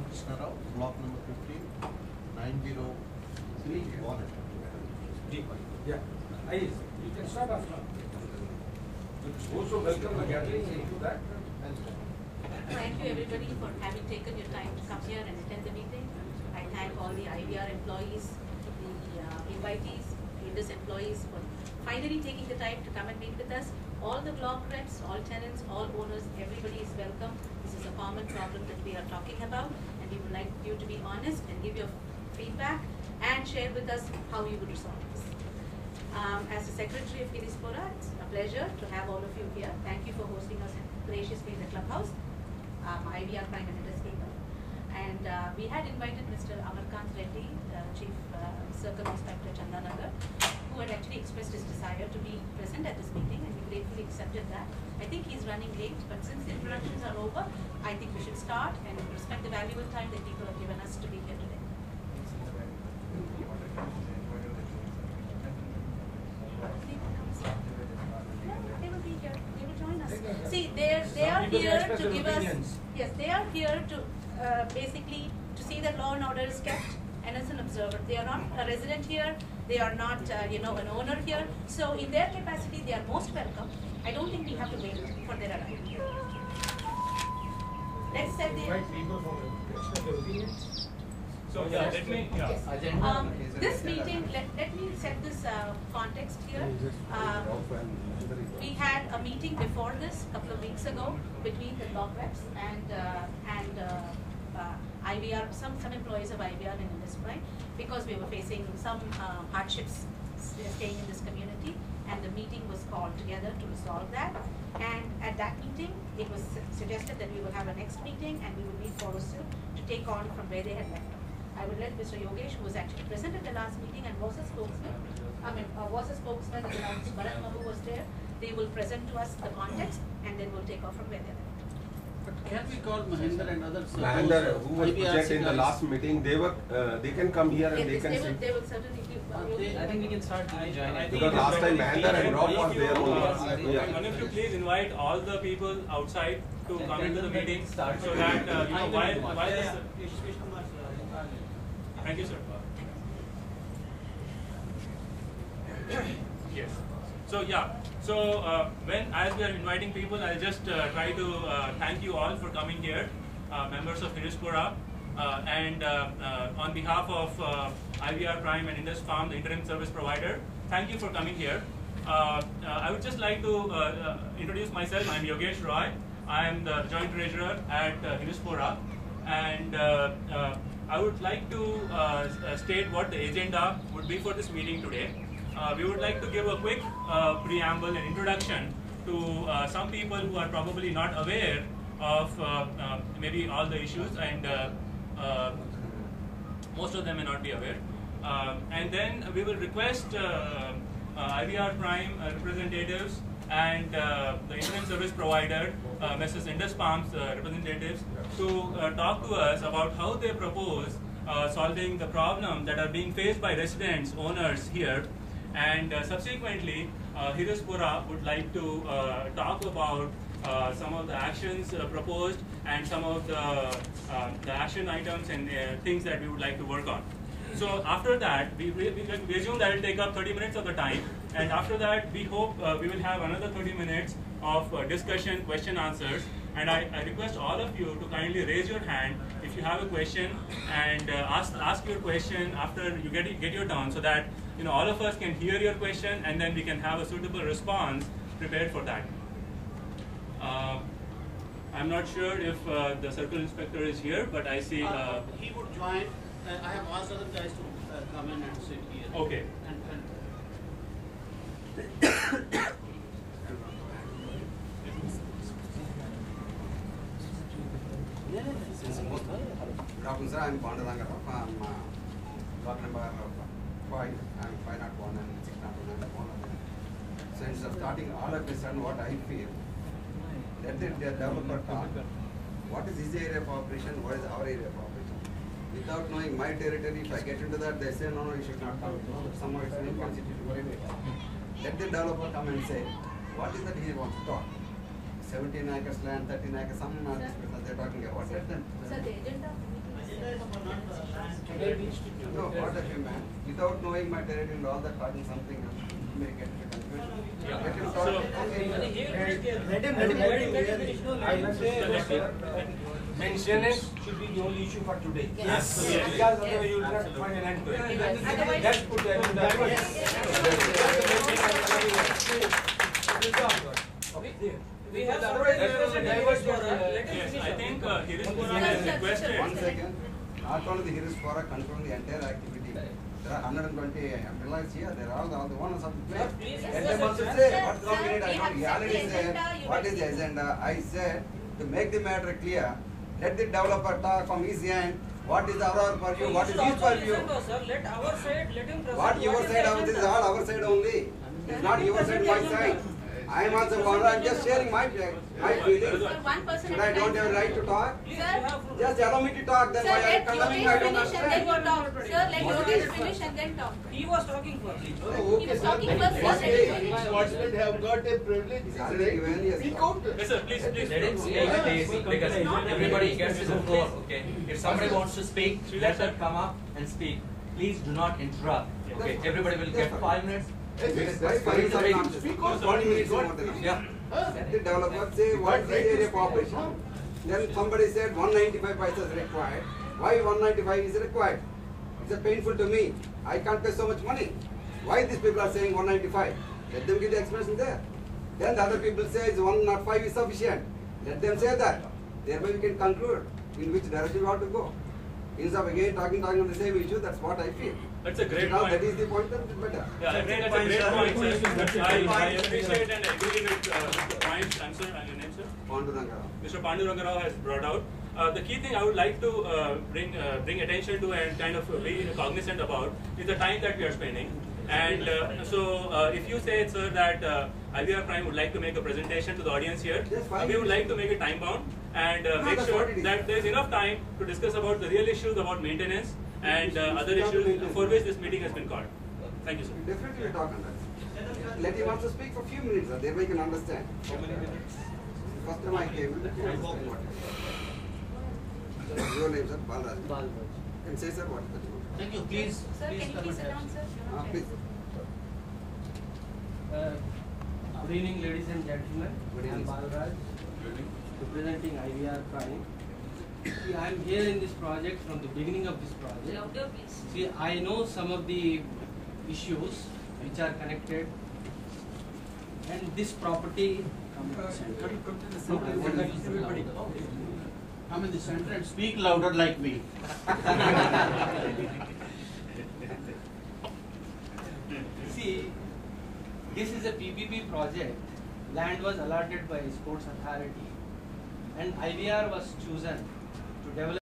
Ramakrishna Rao, block number 15, 903 Yeah, you can start off now. Also welcome the gathering into that. Thank you everybody for having taken your time to come here and attend the meeting. I thank all the IVR employees, the invitees, Indus employees for finally taking the time to come and meet with us. All the block reps, all tenants, all owners, everybody is welcome. This is a common problem that we are talking about, and we would like you to be honest and give your feedback and share with us how you would resolve this. As the Secretary of Hirispura, it's a pleasure to have all of you here. Thank you for hosting us graciously in the clubhouse, IVR Prime and Indus people. And we had invited Mr. Amarkant Reddy, Chief Circle Inspector Chandanagar, who had actually expressed his desire to be present at this meeting, and we gratefully accepted that. I think he's running late, but since the introductions are over, I think we should start and respect the valuable time that people have given us to be here today. They will be here. They will join us. See, they are here to give us. Yes, they are here to basically to see that law and order is kept, and as an observer. They are not a resident here. They are not, an owner here. So, in their capacity, they are most welcome. I don't think we have to wait for their arrival. Let's set the. So yeah, let me. Yeah. Yes. This meeting, let me set this context here. We had a meeting before this a couple of weeks ago between the block reps and IVR, some employees of IVR and Indus Prime, because we were facing some hardships staying in this community, and the meeting was called together to resolve that. And at that meeting, it was suggested that we will have a next meeting and we will meet follow suit to take on from where they had left off. I will let Mr. Yogesh, who was actually present at the last meeting and was a spokesman, and Bharat Mabu was there. They will present to us the context, and then we'll take off from where they left. But can we call Mahinder and others? Mahinder, who was present in the last meeting, they can come here and they can see. They will certainly give. I think we can start joining. Because last time Mahinder and Rob was there only. One of you please invite all the people outside to come into the meeting, so that why this. Thank you, sir. Yes. So yeah. So as we are inviting people, I'll just try to thank you all for coming here, members of Hirispura, and on behalf of IVR Prime and Indus Farm, the interim service provider, thank you for coming here. I would just like to introduce myself. I'm Yogesh Roy. I am the joint treasurer at Hirispura, and I would like to state what the agenda would be for this meeting today. We would like to give a quick preamble and introduction to some people who are probably not aware of maybe all the issues, and most of them may not be aware. And then we will request IVR Prime representatives and the interim service provider, Mrs. Indus Farm's representatives, to talk to us about how they propose solving the problems that are being faced by residents, owners here. And subsequently, Hirispura would like to talk about some of the actions proposed and some of the action items and things that we would like to work on. So after that, we assume that it will take up 30 minutes of the time, and after that, we hope we will have another 30 minutes of discussion, question, answers. And I request all of you to kindly raise your hand if you have a question, and ask your question after you get your turn, so that all of us can hear your question, and then we can have a suitable response prepared for that. I'm not sure if the circle inspector is here, but I see. He would join. I have asked other guys to come in and sit here. Okay. Good sir. I'm Pandadanga. I'm block number 5. I'm 501 and 601. So instead of starting all of a sudden, what I feel, let the developer talk. What is his area of operation? What is our area of operation? Without knowing my territory, if I get into that, they say, no, you should not come. Somehow it's an inconstitutional. Let the developer come and say, what is that he wants to talk? 17 acres land, 13 acres, some they're talking about. Let them. Sir, the agenda of the meeting is No, what a human. Without knowing my territory and all that, talking something else, may get confused. Yeah. Let him talk. So- Maintenance should be the only issue for today. Yes. Yes. Because otherwise you will not find an end to it. Otherwise- Let's put that in that way. We have Otherwise, diverse for, Yes, I think Hirispura Sir, has sir, requested. One second. Not only the Hirispura control the entire activity. There are 120 employees here. They are all the owners of the place. please, Let sir, them sir, also sir, say sir, what's sir, wrong in it. we I have know. He set already the said agenda, you what will- is the agenda. I said to make the matter clear. Let the developer talk from his end. What is our purview? What is his purview? Sir, let our side, let him present. What your is side the of this is agenda. all our side only. It's not your side, my side. I am also owner. I'm just sharing my feelings. Sir, one person Should at I a don't time, have a sir. right to talk? Please, Sir, you have. Just allow me to talk. Then Sir, why are you let condemning me? Yogesh I don't finish and then understand. you talk. Sir, let Yogesh finish and then talk. He was talking first. He was talking first, sir, let him finish. Sportsmen have got a privilege. He's already given, yes. Speak out. Yes, sir, please, please. Let it stay lazy because everybody gets the floor, okay? If somebody wants to speak, let them come up and speak. Please do not interrupt, okay? Everybody will get 5 minutes. Why five are not? Speak out. 40 minutes more than enough. Yeah. Let the developer say what is the area of operation. Then somebody said 195 paisa is required. Why 195 is required? It's painful to me. I can't pay so much money. Why these people are saying 195? Let them give the explanation there. Then the other people say 105 is sufficient. Let them say that. Thereby we can conclude in which direction we ought to go. Instead of again talking on the same issue, that's what I feel. That's a great Now point. that is the point, then it's better. Yeah, I think that's a great point, sir. I appreciate and agree with the points, I'm sir, and your name, sir? Panduranga. Mr. Panduranga Rao has brought out. The key thing I would like to bring attention to and kind of be cognizant about is the time that we are spending. And if you say, sir, that IVR Prime would like to make a presentation to the audience here, Yes, fine. we would like to make it time bound and make that's sure what it is. that there is enough time to discuss about the real issues about maintenance and other issues for which this meeting has been called. Thank you, sir. Definitely we'll talk on that. Let him also speak for a few minutes, thereby you can understand. How many minutes? First time I came, I explained what it is. Your name, sir? Balraj. And say, sir, what is the Thank you. Please. Sir, can you please sit down, sir? Please. Good evening, ladies and gentlemen. Good I am evening. Balraj, representing IVR Prime. See, I am here in this project from the beginning of this project. Louder, please. See, I know some of the issues which are connected, and this property. Everybody. Come in the center and speak louder like me. See, this is a PPP project. Land was allotted by Sports Authority, and IVR was chosen to develop.